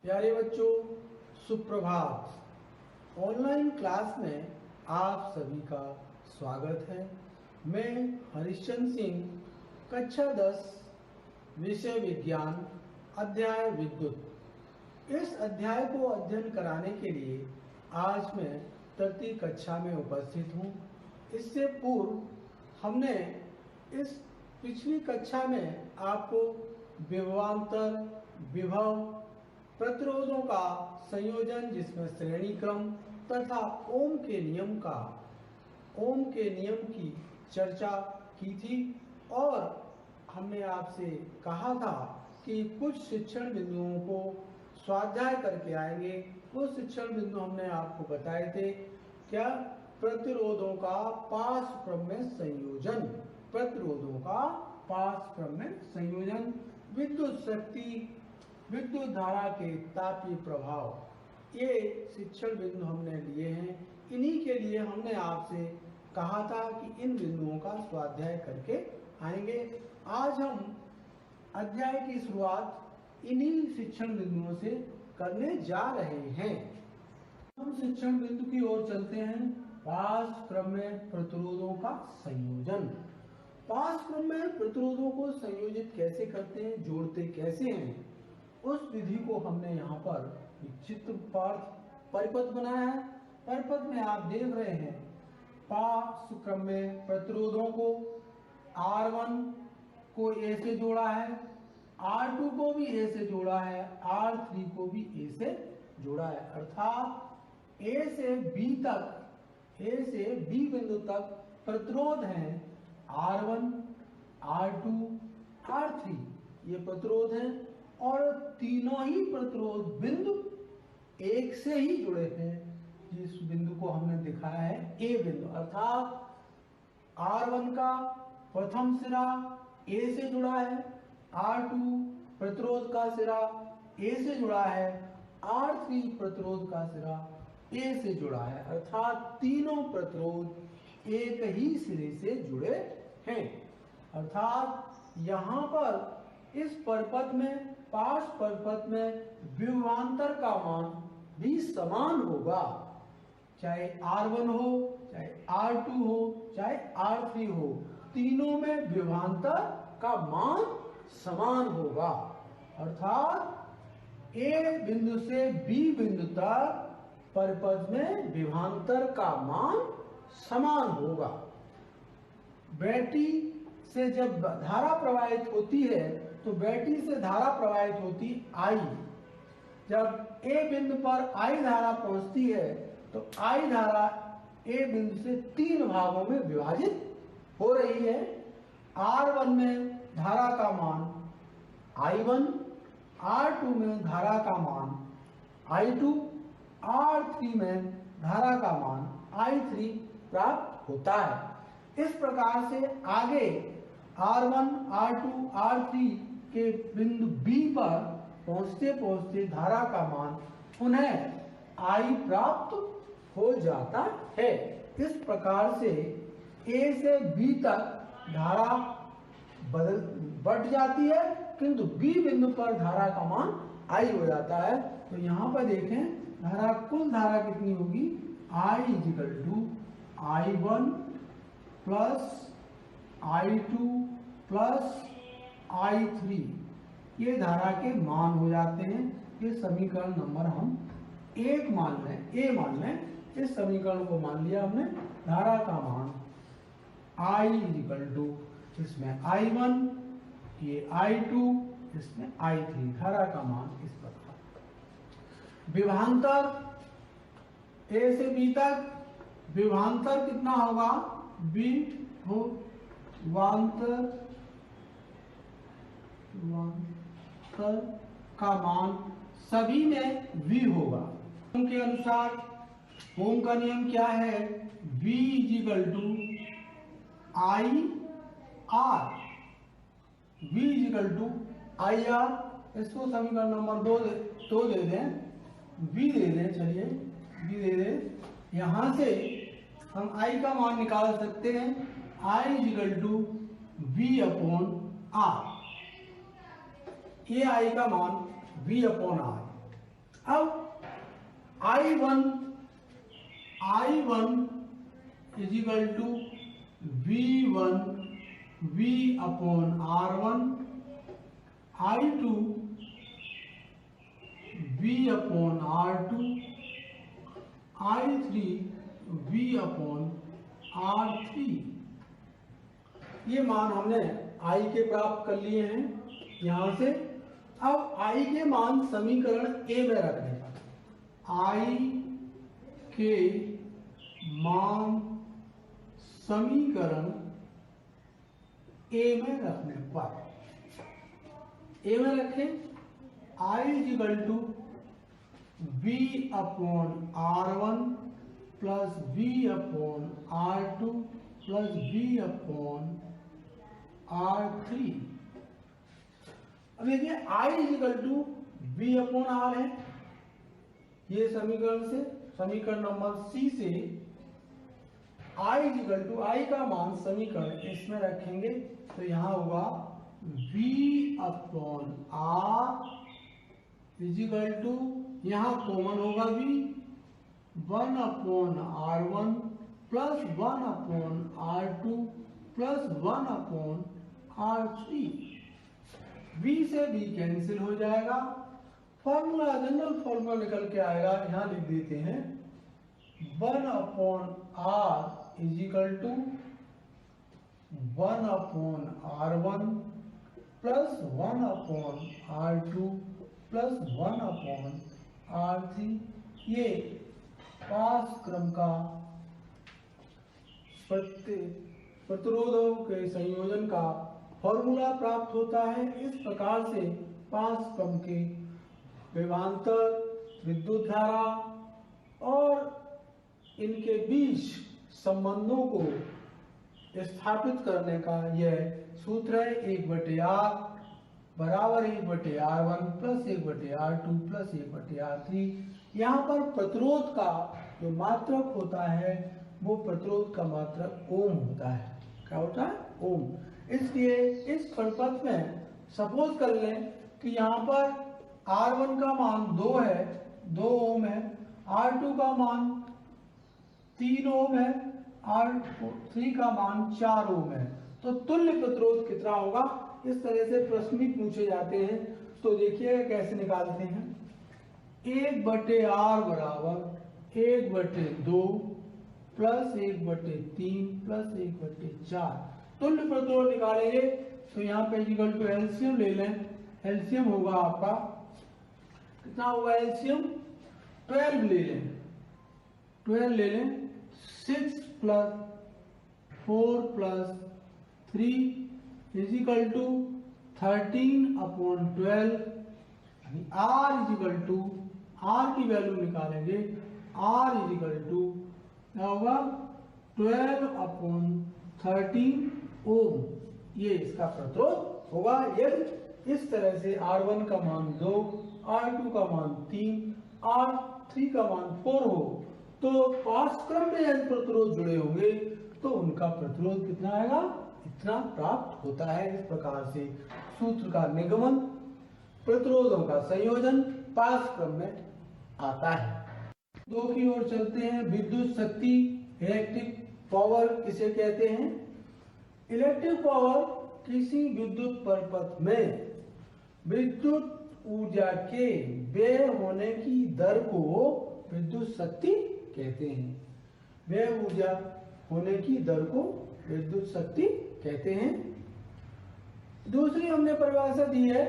प्यारे बच्चों, सुप्रभात। ऑनलाइन क्लास में आप सभी का स्वागत है। मैं हरिश्चंद्र सिंह, कक्षा 10, विषय विज्ञान, अध्याय विद्युत। इस अध्याय को अध्ययन कराने के लिए आज मैं तृतीय कक्षा में उपस्थित हूँ। इससे पूर्व हमने इस पिछली कक्षा में आपको विभवांतर, विभव, प्रतिरोधों का संयोजन जिसमें श्रेणी क्रम तथा ओम के नियम की चर्चा की थी और हमने आपसे कहा था कि कुछ शिक्षण बिंदुओं को स्वाध्याय करके आएंगे। वो शिक्षण बिंदु हमने आपको बताए थे। क्या? प्रतिरोधों का पार्श्व क्रम में संयोजन, प्रतिरोधों का पार्श्व क्रम में संयोजन, विद्युत शक्ति, विद्युत धारा के तापीय प्रभाव, ये शिक्षण बिंदु हमने लिए हैं। इन्हीं के लिए हमने आपसे कहा था कि इन बिंदुओं का स्वाध्याय करके आएंगे। आज हम अध्याय की शुरुआत इन्हीं शिक्षण बिंदुओं से करने जा रहे हैं। हम शिक्षण बिंदु की ओर चलते हैं। पार्श्व क्रम में प्रतिरोधों का संयोजन। पार्श्व क्रम में प्रतिरोधों को संयोजित कैसे करते हैं, जोड़ते कैसे हैं, उस विधि को हमने यहाँ पर एक चित्र परिपथ बनाया है। परिपथ में आप देख रहे हैं पार्श्व क्रम में प्रतिरोधों को R1 को A से जोड़ा है, R2 को भी A से जोड़ा है, R3 को भी A से जोड़ा है। अर्थात A से B बिंदु तक प्रतिरोध हैं R1, R2, R3, ये प्रतिरोध हैं और तीनों ही प्रतिरोध बिंदु एक से ही जुड़े हैं। जिस बिंदु को हमने दिखाया है A बिंदु, अर्थात R1 का प्रथम सिरा A से जुड़ा है, R2 प्रतिरोध का सिरा A से जुड़ा है, R3 प्रतिरोध का सिरा A से जुड़ा है। अर्थात तीनों प्रतिरोध एक ही सिरे से जुड़े हैं। अर्थात यहाँ पर इस परिपथ में, पार्श्व परिपथ में विभवांतर का मान भी समान होगा। चाहे R1 हो, चाहे R2 हो, चाहे R3 हो, तीनों में विभवांतर का मान समान होगा। अर्थात A बिंदु से B बिंदु तक परिपथ में विभवांतर का मान समान होगा। बैटरी से जब धारा प्रवाहित होती है तो बैटरी से धारा प्रवाहित होती I। जब A बिंदु पर I धारा पहुंचती है तो I धारा A बिंदु से तीन भागों में विभाजित हो रही है। R1 में धारा का मान I1, R2 में धारा का मान I2, R3 में धारा का मान I3 प्राप्त होता है। इस प्रकार से आगे R1, R2, R3 के बिंदु B पर पहुंचते पहुंचते धारा का मान उन्हें I प्राप्त हो जाता है। इस प्रकार से A से B तक धारा बढ़ जाती है, किंतु B बिंदु पर धारा का मान I हो जाता है। तो यहाँ पर देखें धारा, कुल धारा कितनी होगी? I = I1 plus I2 plus I3, ये धारा के मान हो जाते हैं। ये समीकरण नंबर हम A मान लें। इस समीकरण को मान लिया हमने। धारा का मान I = इसमें I1, ये I2, इसमें I3, धारा का मान इस प्रकार। विभवांतर A से B तक विभवांतर कितना होगा? विभवांतर का मान सभी में V होगा। ओम के अनुसार ओम का नियम क्या है? V = IR। इसको समीकरण नंबर 2 दे दें, V दे दें। चलिए V दे दें। यहां से हम I का मान निकाल सकते हैं। I = V/R। ये I का मान V/R। अब I1 is equal to V1 V upon R1, I2 V upon R2, I3 V upon R3। ये मान हमने I के प्राप्त कर लिए हैं यहां से। अब I के मान समीकरण A में रखने का, I के मान समीकरण A में रखने पर, A में रखें I is equal to V upon R1 plus V upon R2 plus V upon R3। अब देखिए I is equal to V upon R है, ये समीकरण से, समीकरण नंबर C से I is equal to, I का मान समीकरण इसमें रखेंगे तो यहां होगा V upon R is equal to, यहां कॉमन होगा V, 1 upon R1 plus 1 upon R2 plus 1 upon R3। V से V कैंसिल हो जाएगा, फॉर्मूला जनरल फॉर्मूला निकल के आएगा, यहां लिख देते हैं 1 upon R is equal to 1 upon R1 plus 1 upon R2 plus 1 upon R3। ये पास क्रम का प्रतिरोधों के संयोजन का फॉर्मूला प्राप्त होता है। इस प्रकार से पास क्रम के विभवांतर, विद्युत धारा और इनके बीच संबंधों को स्थापित करने का यह सूत्र है, 1/R बराबर 1/R1 plus 1/R2 plus 1/R3। यहाँ पर प्रतिरोध का जो मात्रक होता है वो प्रतिरोध का मात्रक ओम होता है। क्या होता है? ओम। इसलिए इस परिपथ में सपोज कर लें कि यहाँ पर R1 का मान 2 है, 2 ओम है, R2 का मान 3 ओम है, R3 का मान 4 ओम है, तो तुल्य प्रतिरोध कितना होगा? इस तरह से प्रश्न भी पूछे जाते हैं। तो देखिए कैसे निकालते हैं, 1/R बराबर 1/2 प्लस 1/3 प्लस 1/4। तुल्य प्रतिरोध निकालेंगे तो यहाँ पे इक्वल टू एलसीएम ले लें, एलसीएम होगा आपका कितना होगा? एलसीएम 12 ले लें, 12 ले लें, 6 plus 4 plus 3 is equal to 13 upon 12। R is equal to, R की वैल्यू निकालेंगे, आर इज इक्वल टू क्या होगा? 12 अपॉन 13 ओम। ये इसका प्रतिरोध होगा। यदि इस तरह से R1 का मान 2, R2 का मान 3, R3 का मान 4 हो तो पाठ्यक्रम में यदि प्रतिरोध जुड़े होंगे तो उनका प्रतिरोध कितना आएगा? इतना प्राप्त होता है। इस प्रकार से सूत्र का निगमन, प्रतिरोधों का संयोजन पाठ्यक्रम में आता है। 2 की ओर चलते हैं। विद्युत शक्ति, इलेक्ट्रिक पावर किसे कहते हैं? इलेक्ट्रिक पावर किसी विद्युत परिपथ में विद्युत ऊर्जा के व्यय होने की दर को विद्युत शक्ति कहते हैं। व्यय ऊर्जा होने की दर को विद्युत शक्ति कहते हैं। दूसरी हमने परिभाषा दी है,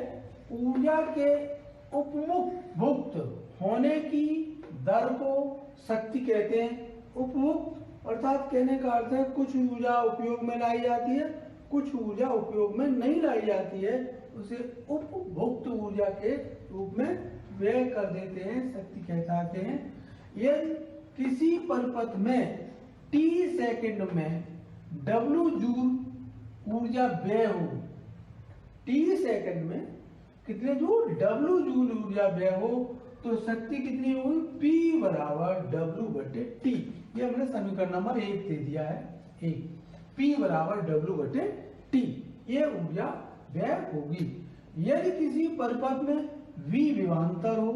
ऊर्जा के उपभुक्त होने की दर को शक्ति कहते हैं। उपभुक्त अर्थात कहने का अर्थ है कुछ ऊर्जा उपयोग में लाई जाती है, कुछ ऊर्जा उपयोग में नहीं लाई जाती है, उसे उपभुक्त ऊर्जा के रूप में व्यय कर देते हैं, शक्ति कहते हैं। यदि किसी परिपथ में t सेकंड में W जूल ऊर्जा व्यय हो, t सेकंड में कितने जूल? W जूल ऊर्जा व्यय हो तो शक्ति कितनी होगी? P बराबर W/T। ये हमने समीकरण नंबर 1 दे दिया है, 1 P बराबर W/T। ये ऊर्जा व्यय होगी। यदि किसी परिपथ में V विभवांतर हो,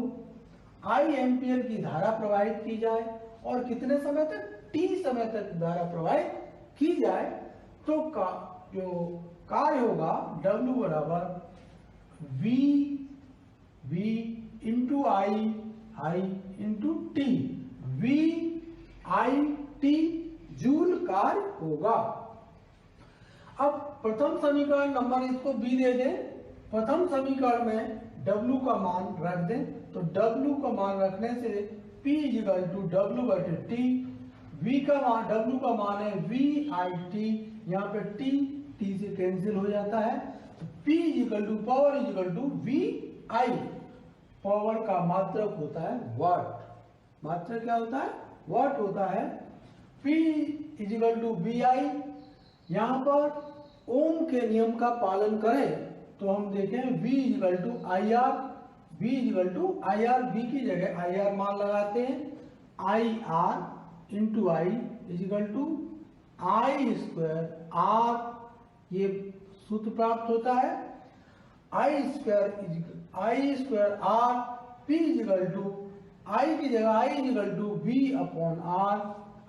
आई एम्पियर की धारा प्रवाहित की जाए और कितने समय तक, टी समय तक धारा प्रवाहित की जाए, तो जो कार्य होगा W बराबर V into I into T, V I T joule कार्य होगा। अब प्रथम समीकरण नंबर इसको B दे दें, प्रथम समीकरण में W का मान रख दें, तो W का मान रखने से P इक्वल टू W बटे T, V का मान, W का मान है V आई टी, यहाँ पे T से कैंसिल हो जाता है, तो P equal to power equal to V I, power का मात्रक होता है वाट, मात्रक क्या होता है, वाट होता है। P इक्वल टू वी आई, यहाँ पर ओम के नियम का पालन करें तो हम देखें V equal to I R, V equal to I R, V की जगह आई आर मान लगाते हैं, I R into I equal to I square R, ये सूत्र प्राप्त होता है, I square R, P equal to I की जगह I equal to V upon R,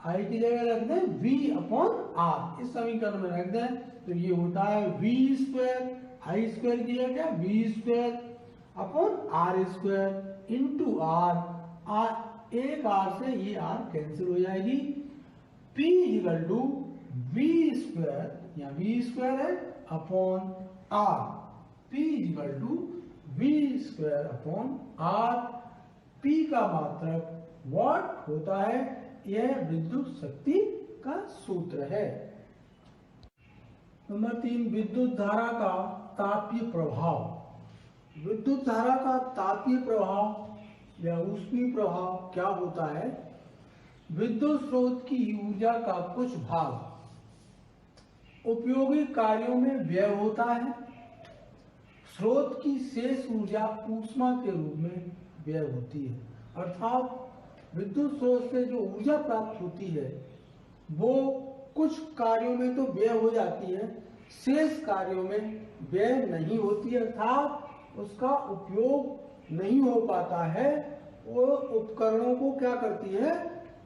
I की जगह रख दें V अपॉन आर, इस समीकरण में रख दें तो ये होता है V स्क्वायर, आई स्क्वायर की जगह V square upon R square into R, एक आर से ये आर कैंसिल हो जाएगी, P equal to V square, या V स्क्वायर है upon R, P equal to V square upon R, P का मात्रक वाट होता है, यह विद्युत शक्ति का सूत्र है। नंबर 3, विद्युत धारा का तापीय प्रभाव। विद्युत धारा का तापीय प्रभाव या ऊष्मीय प्रभाव क्या होता है? विद्युत स्रोत की ऊर्जा का कुछ भाग उपयोगी कार्यों में व्यय होता है, स्रोत की शेष ऊर्जा ऊष्मा के रूप में व्यय होती है। अर्थात विद्युत स्रोत से जो ऊर्जा प्राप्त होती है वो कुछ कार्यों में तो व्यय हो जाती है, शेष कार्यों में व्यय नहीं होती, अर्थात उसका उपयोग नहीं हो पाता है। वो उपकरणों को क्या करती है,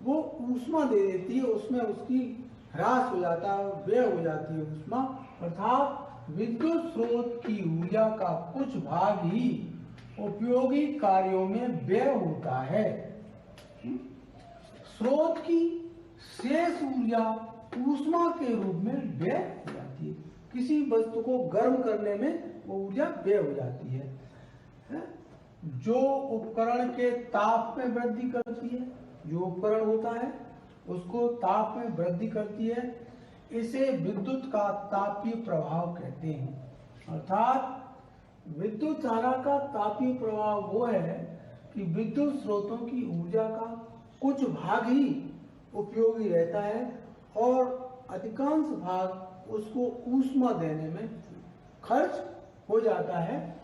वो ऊष्मा दे देती है, उसमें उसकी ह्रास हो जाता है, व्यय हो जाती है ऊष्मा। अर्थात विद्युत स्रोत की ऊर्जा का कुछ भाग ही उपयोगी कार्यों में व्यय होता है। स्रोत की शेष ऊर्जा ऊष्मा के रूप में व्यय हो जाती है। किसी वस्तु को गर्म करने में वो ऊर्जा व्यय हो जाती है। जो उपकरण के ताप में वृद्धि करती है, जो उपकरण होता है उसको ताप में वृद्धि करती है, इसे विद्युत का तापीय प्रभाव कहते हैं। अर्थात विद्युत धारा का तापीय प्रभाव वो है कि विद्युत स्रोतों की ऊर्जा का कुछ भाग ही उपयोगी रहता है और अधिकांश भाग उसको ऊष्मा देने में खर्च हो जाता है।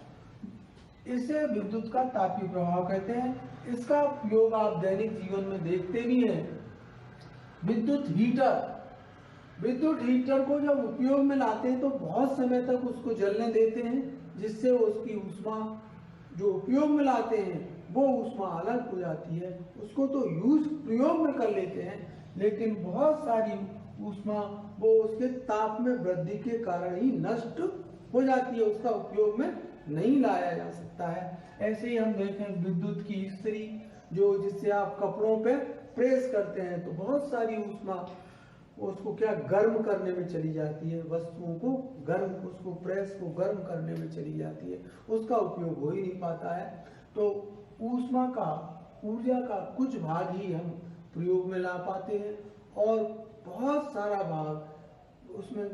इसे विद्युत का तापीय प्रभाव कहते हैं। इसका उपयोग आप दैनिक जीवन में देखते भी हैं। विद्युत हीटर को जब उपयोग में लाते हैं तो बहुत समय तक उसको जलने देते हैं, जिससे उसकी ऊष्मा जो उपयोग में लाते हैं वो ऊष्मा अलग हो जाती है। उसको तो प्रयोग में कर लेते हैं, लेकिन बहुत सारी ऊष्मा वो उसके ताप में वृद्धि के कारण ही नष्ट हो जाती है, उसका उपयोग में नहीं लाया जा सकता है। ऐसे ही हम देखें विद्युत की इस्त्री, जो जिससे आप कपड़ों पे प्रेस करते हैं तो बहुत सारी ऊष्मा उसको क्या गर्म करने में चली जाती है, वस्तुओं को गर्म, उसको प्रेस को गर्म करने में चली जाती है, उसका उपयोग हो ही नहीं पाता है। तो ऊष्मा का, ऊर्जा का कुछ भाग ही हम प्रयोग में ला पाते हैं और बहुत सारा भाग उसमें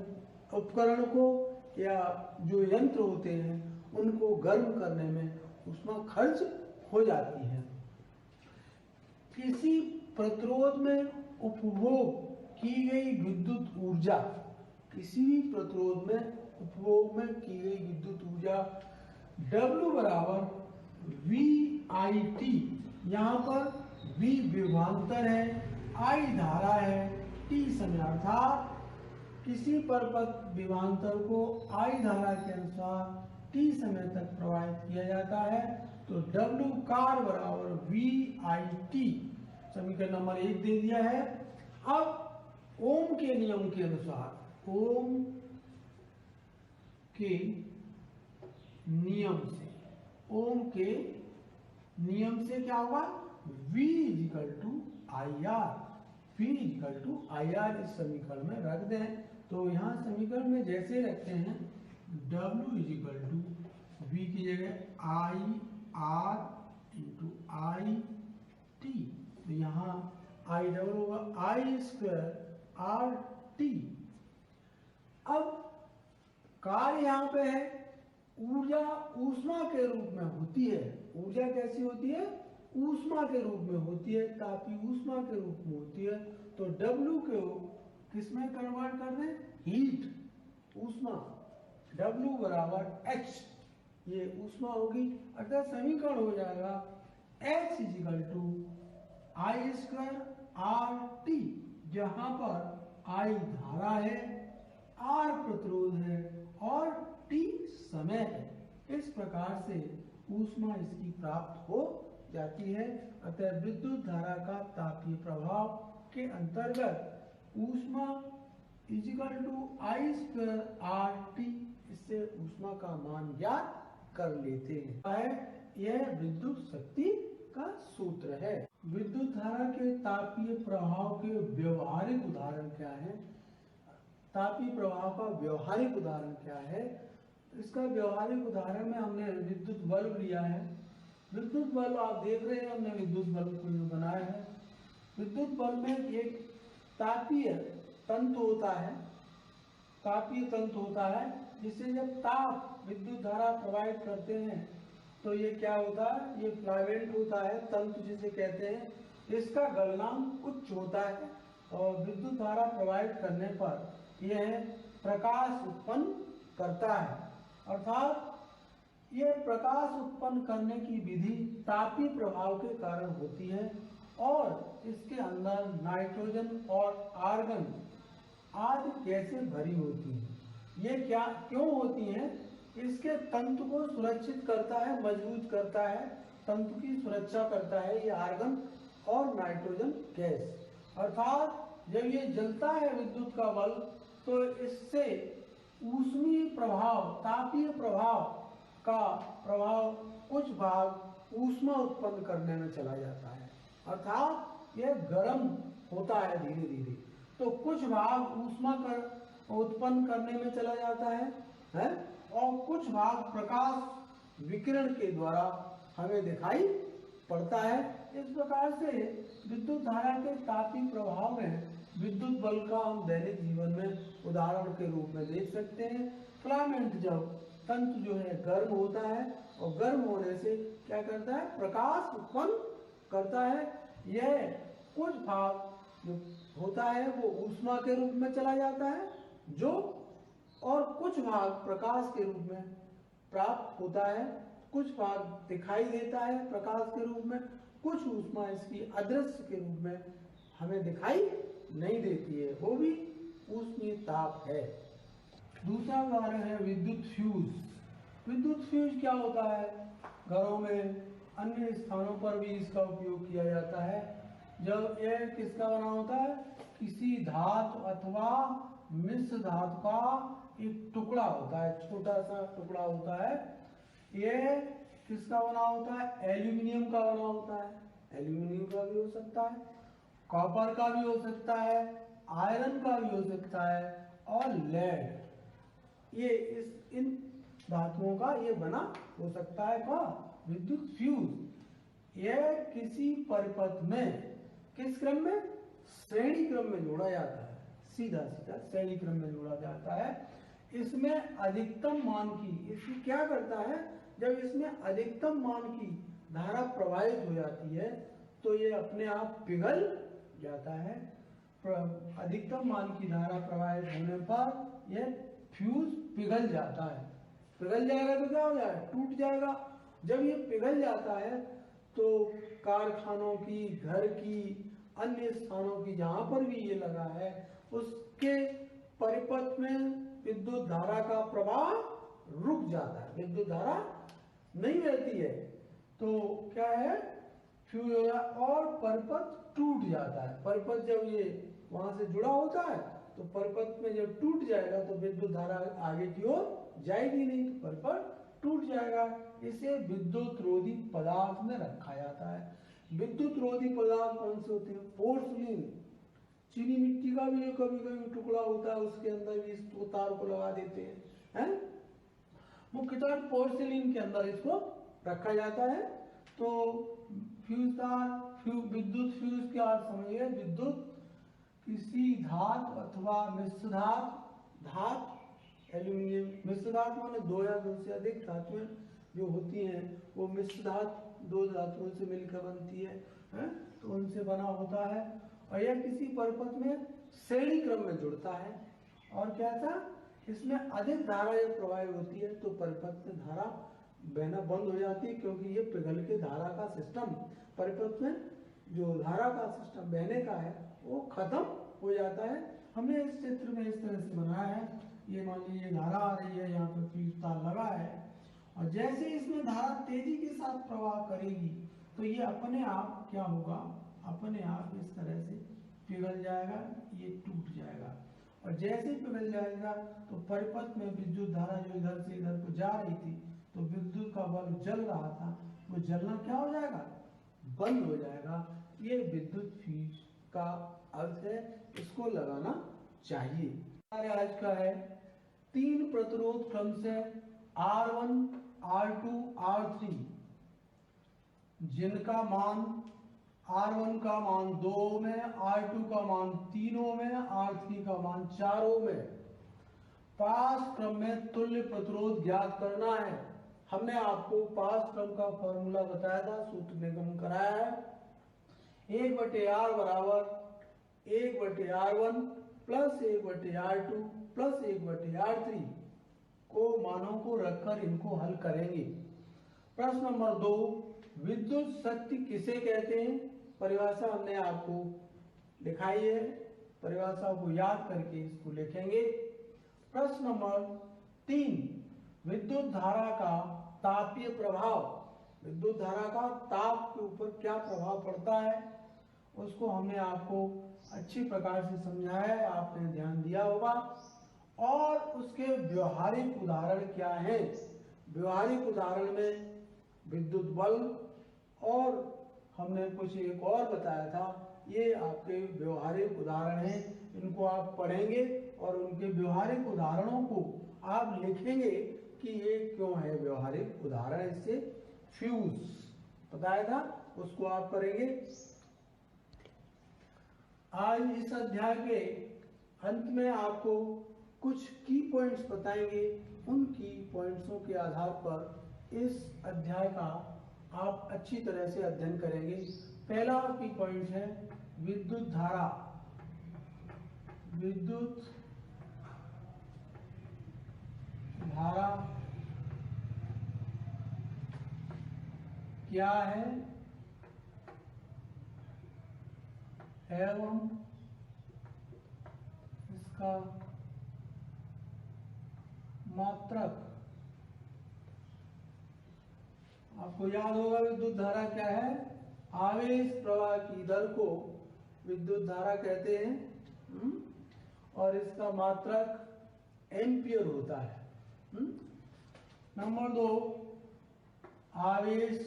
उपकरण को या जो यंत्र होते हैं उनको गर्म करने में ऊष्मा खर्च हो जाती है। किसी प्रतिरोध में उपभोग की गई विद्युत ऊर्जा, किसी भी प्रतिरोध में उपभोग में की गई विद्युत ऊर्जा W बराबर VIT, यहाँ पर V विभवांतर है, I धारा है, T समय, अर्थात किसी परपथ विभवांतर को I धारा के अनुसार T समय तक प्रवाहित किया जाता है तो W कार बराबर VIT, समीकरण नंबर 1 दे दिया है। अब ओम के नियम के अनुसार, ओम के नियम से, ओम के नियम से क्या होगा, V equal to I R, V equal to I R इस समीकरण में रख दें। तो यहाँ समीकरण में जैसे रखते हैं W इक्वल टू V की जगह I R into I T, तो यहाँ आई डबल होगा आई स्क्वायर आर टी। अब कार्य यहाँ पे है, ऊर्जा ऊष्मा के रूप में होती है। ऊर्जा कैसी होती है, ऊष्मा के रूप में होती है, तापीय ऊष्मा के रूप में होती है। तो W को किस में कन्वर्ट कर दें, हीट, ऊष्मा, W बराबर H, ये ऊष्मा होगी। अर्थात समीकरण हो जाएगा H equal to I square R T, जहां पर I धारा है, R प्रतिरोध है और T समय है। इस प्रकार से ऊष्मा इसकी प्राप्त हो जाती है। अतः विद्युत धारा का तापीय प्रभाव के अंतर्गत ऊष्मा equal to I square R T, इससे ऊष्मा का मान ज्ञात कर लेते हैं। यह विद्युत शक्ति का सूत्र है। विद्युत धारा के तापीय प्रभाव के व्यवहारिक उदाहरण क्या है, तापीय प्रभाव का व्यवहारिक उदाहरण क्या है। इसका व्यवहारिक उदाहरण में हमने विद्युत बल्ब लिया है। विद्युत बल्ब आप देख रहे हैं, हमने विद्युत बल्ब को जो बनाया है, विद्युत बल्ब में एक तापीय तंतु होता है, तापीय तंतु होता है, जिससे जब ताप विद्युत धारा प्रवाहित करते हैं तो ये क्या होता है, ये फिलामेंट होता है, तंतु जिसे कहते हैं। इसका गलनांक उच्च होता है और विद्युत धारा प्रवाहित करने पर यह प्रकाश उत्पन्न करता है। अर्थात यह प्रकाश उत्पन्न करने की विधि तापीय प्रभाव के कारण होती है और इसके अंदर नाइट्रोजन और आर्गन आदि गैसें भरी होती हैं। ये क्या क्यों होती हैं, इसके तंतु को सुरक्षित करता है, मजबूत करता है, तंतु की सुरक्षा करता है ये आर्गन और नाइट्रोजन गैस। अर्थात जब ये जलता है विद्युत का बल्ब, तो इससे ऊष्मीय प्रभाव, तापीय प्रभाव का प्रभाव कुछ भाग ऊष्मा उत्पन्न करने में चला जाता है। अर्थात यह गर्म होता है धीरे धीरे, तो कुछ भाग ऊष्मा उत्पन्न करने में चला जाता है और कुछ भाग प्रकाश विकिरण के द्वारा हमें दिखाई पड़ता है। इस प्रकार से विद्युत धारा के तापीय प्रभाव में विद्युत बल्ब का हम दैनिक जीवन में उदाहरण के रूप में देख सकते हैं। फिलामेंट जब तंतु जो है गर्म होता है और गर्म होने से क्या करता है, प्रकाश उत्पन्न करता है। यह कुछ भाग जो होता है वो ऊष्मा के रूप में चला जाता है जो, और कुछ भाग प्रकाश के रूप में प्राप्त होता है, कुछ भाग दिखाई देता है प्रकाश के रूप में, कुछ ऊष्मा इसकी अदृश्य के रूप में हमें दिखाई नहीं देती है, वो भी ऊष्मीय ताप है। दूसरा उदाहरण है विद्युत फ्यूज। विद्युत फ्यूज क्या होता है, घरों में अन्य स्थानों पर भी इसका उपयोग किया जाता है। जब यह किसका बना होता है, किसी धातु अथवा मिश्र धातु का एक टुकड़ा होता है, छोटा सा टुकड़ा होता है। यह किसका बना होता है, एल्यूमिनियम का बना होता है। एल्यूमिनियम का भी हो सकता है, कॉपर का भी हो सकता है, आयरन का भी हो सकता है और लेड, ये इन धातुओं का ये बना हो सकता है का विद्युत फ्यूज। यह किसी परिपथ में किस क्रम में, श्रेणी क्रम में जोड़ा जाता है, सीधा सीधा श्रेणी क्रम में जोड़ा जाता है। इसमें अधिकतम मान की, इसकी क्या करता है, जब इसमें अधिकतम मान की धारा प्रवाहित हो जाती है तो ये अपने आप पिघल जाता है। अधिकतम मान की धारा प्रवाहित होने पर यह फ्यूज पिघल जाता है। पिघल जाएगा तो क्या हो जाएगा, टूट जाएगा। जब ये पिघल जाता है तो कारखानों की, घर की, अन्य स्थानों की जहां पर भी ये लगा है उसके परिपथ में विद्युत धारा का प्रवाह रुक जाता है, विद्युत धारा नहीं रहती है। तो क्या है, फ्यूज हो जाए और परपथ टूट जाता है। परपथ जब ये वहां से जुड़ा होता है तो परपथ में जब टूट जाएगा तो विद्युत धारा आगे की ओर जाएगी नहीं, तो परपथ टूट जाएगा। इसे विद्युत रोधी पदार्थ में रखा जाता है। विद्युत रोधी पदार्थ कौन से होते हैं? पोर्सिलिन, चीनी मिट्टी का भी कभी कभी टुकड़ा होता है, उसके अंदर भी इस तार को लगा देते हैं। मुख्यतः पोर्सिलिन के अंदर इसको रखा जाता है। तो फ्यूज तार, विद्युत फ्यूज क्या समझिए, विद्युत किसी धातु अथवा मिश्र धातु, एल्यूमिनियम मिश्र धातु माने दो या दो से अधिक धातुएं जो होती हैं वो मिश्र धातु दो धातुओं से मिलकर बनती है, तो उनसे बना होता है। और यह किसी परपथ में श्रेणी क्रम में जुड़ता है। और क्या था, इसमें अधिक धारा जब प्रवाहित होती है तो परिपथ में धारा बहना बंद हो जाती है, क्योंकि ये पिघल के धारा का सिस्टम, परिपथ में जो धारा का सिस्टम बहने का है वो खत्म हो जाता है। हमने इस चित्र में इस तरह से बनाया है, ये मान लीजिए धारा आ रही है, यहाँ पे फ्यूज तार लगा है, और जैसे इसमें धारा तेजी के साथ प्रवाह करेगी तो ये अपने आप क्या होगा, अपने आप इस तरह से पिघल जाएगा, ये टूट जाएगा। और जैसे पिघल जाएगा तो परिपथ में विद्युत धारा जो इधर से इधर को जा रही थी, तो विद्युत का बल्ब जल रहा था, वो जलना क्या हो जाएगा, बंद हो जाएगा। ये विद्युत फ्यूज का अर्थ है, इसको लगाना चाहिए। हमारे आज का है 3 प्रतिरोध क्रम से R1, R2, R3, जिनका मान R1 का मान 2 में, R2 का मान 3 में, R3 का मान 4 में, पास क्रम में तुल्य प्रतिरोध ज्ञात करना है। हमने आपको पास क्रम का फॉर्मूला बताया था, सूत्र निगम कराया है, 1/R बराबर 1/R1 plus 1/R2 plus 1/R3 को मानों को रखकर इनको हल करेंगे। प्रश्न नंबर 2, विद्युत शक्ति किसे कहते हैं? परिभाषा हमने आपको लिखाई है, परिभाषा को याद करके इसको लिखेंगे। प्रश्न नंबर 3, विद्युत धारा का तापीय प्रभाव, विद्युत धारा का ताप के ऊपर क्या प्रभाव पड़ता है उसको हमने आपको अच्छी प्रकार से समझाया है, आपने ध्यान दिया होगा। और उसके व्यवहारिक उदाहरण क्या है? व्यवहारिक उदाहरण में विद्युत बल्ब और हमने कुछ एक और बताया था, ये आपके व्यवहारिक उदाहरण हैं। इनको आप पढ़ेंगे और उनके व्यवहारिक उदाहरणों को आप लिखेंगे कि ये क्यों है व्यवहारिक उदाहरण। इससे फ्यूज बताया था, उसको आप करेंगे। आज इस अध्याय के अंत में आपको कुछ की पॉइंट्स बताएंगे, उन की पॉइंट्सों के आधार पर इस अध्याय का आप अच्छी तरह से अध्ययन करेंगे। पहला की पॉइंट है विद्युत धारा, विद्युत धारा क्या है एवं इसका मात्रक। आपको याद होगा विद्युत धारा क्या है? आवेश प्रवाह की दर को विद्युत धारा कहते हैं, और इसका मात्रक एम्पियर होता है। नंबर 2, आवेश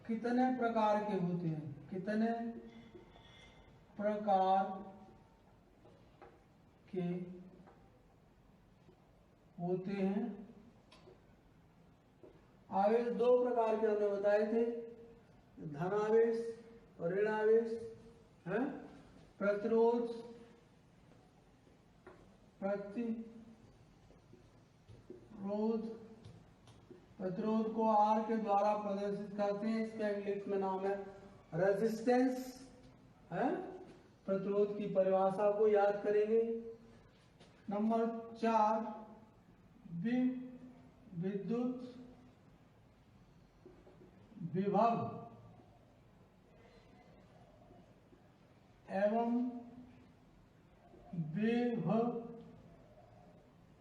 कितने प्रकार के होते हैं? कितने प्रकार के होते हैं? आवेश 2 प्रकार के हमने बताए थे, धनावेश और ऋण आवेश है। प्रतिरोध, प्रतिरोध को R के द्वारा प्रदर्शित करते हैं, इसका इंग्लिश में नाम है रेजिस्टेंस है। प्रतिरोध की परिभाषा को याद करेंगे। नंबर 4, विद्युत विभव एवं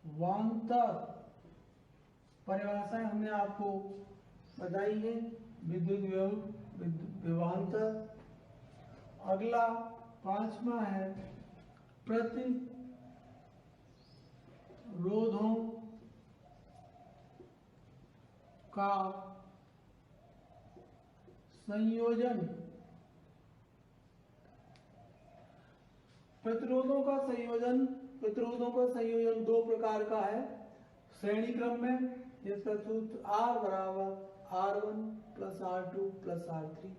विभवांतर परिभाषाएं हमने आपको बताई है। विद्युत विभवांतर। अगला 5वां है प्रतिरोधों का संयोजन। प्रतिरोधों का संयोजन दो प्रकार का है श्रेणी क्रम में, जिसका सूत्र R बराबर R1 plus R2 plus R3।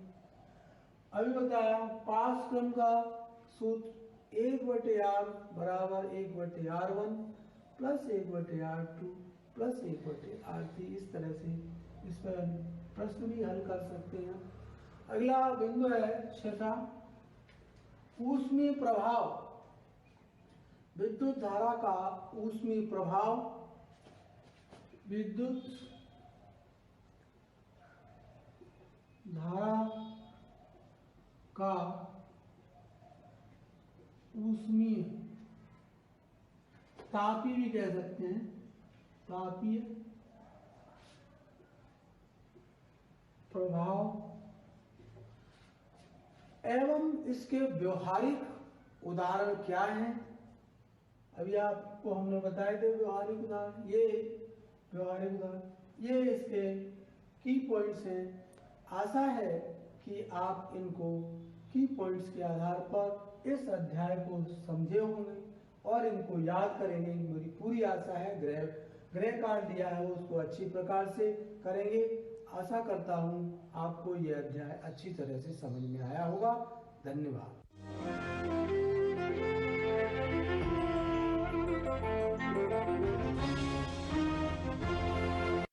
अभी बताया पास क्रम का सूत्र 1/R बराबर 1/R1 plus 1/R2 plus 1/R3। इस तरह से इस पर प्रश्न भी हल कर सकते हैं। अगला बिंदु है 6वां, ऊष्मीय प्रभाव। विद्युत धारा का ऊष्मीय प्रभाव। विद्युत धारा का ऊष्मीय, तापीय भी कह सकते हैं, तापीय प्रभाव एवं इसके व्यवहारिक उदाहरण क्या हैं। अभी आपको हमने बताए थे व्यवहारिक उदाहरण, ये व्यवहारिक उदाहरण, ये इसके की पॉइंट्स हैं। आशा है कि आप इनको की पॉइंट्स के आधार पर इस अध्याय को समझे होंगे और इनको याद करेंगे। मेरी पूरी आशा है गृह कार्य दिया है उसको अच्छी प्रकार से करेंगे। आशा करता हूँ आपको यह अध्याय अच्छी तरह से समझ में आया होगा। धन्यवाद।